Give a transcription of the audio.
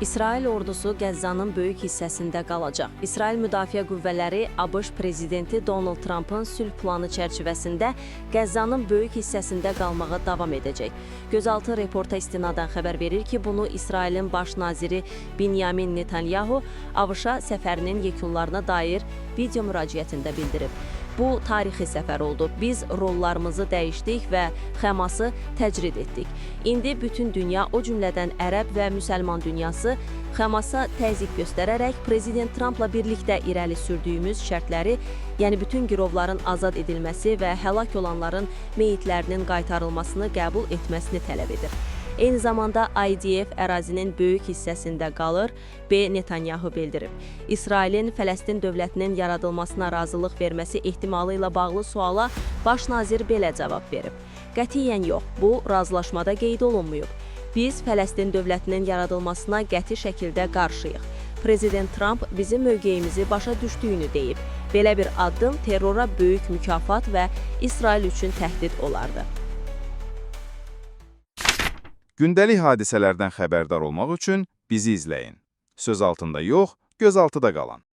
İsrail ordusu Qəzzanın böyük hissəsində qalacaq. İsrail Müdafiə Qüvvələri ABŞ prezidenti Donald Trump'ın sülh planı çərçivəsində Qəzzanın böyük hissəsində qalmağa davam edəcək. Gözaltı reporta istinadən xəbər verir ki, bunu İsrailin baş naziri Benyamin Netanyahu ABŞ-a səfərinin yekunlarına dair video müraciətində bildirib. Bu, tarixi səfər oldu. Biz rollarımızı dəyişdik və Həması təcrid etdik. İndi bütün dünya, o cümlədən ərəb və müsəlman dünyası Həmasa təzyiq göstərərək Prezident Trumpla birlikdə irəli sürdüyümüz şərtləri, yəni bütün girovların azad edilməsi və həlak olanların meyitlərinin qaytarılmasını qəbul etməsini tələb edir. Eyni zamanda IDF ərazinin böyük hissəsində qalır, B. Netanyahu bildirib. İsrailin Fələstin dövlətinin yaradılmasına razılıq verməsi ehtimalı ilə bağlı suala baş nazir belə cavab verib. Qətiyyən yox, bu razılaşmada qeyd olunmuyub. Biz Fələstin dövlətinin yaradılmasına qəti şəkildə qarşıyıq. Prezident Trump bizim mövqeyimizi başa düşdüyünü deyib. Belə bir addım terrora böyük mükafat və İsrail üçün təhdid olardı. Gündəlik hadisələrdən xəbərdar olmaq üçün bizi izləyin. Söz altında yox, göz altıda qalın.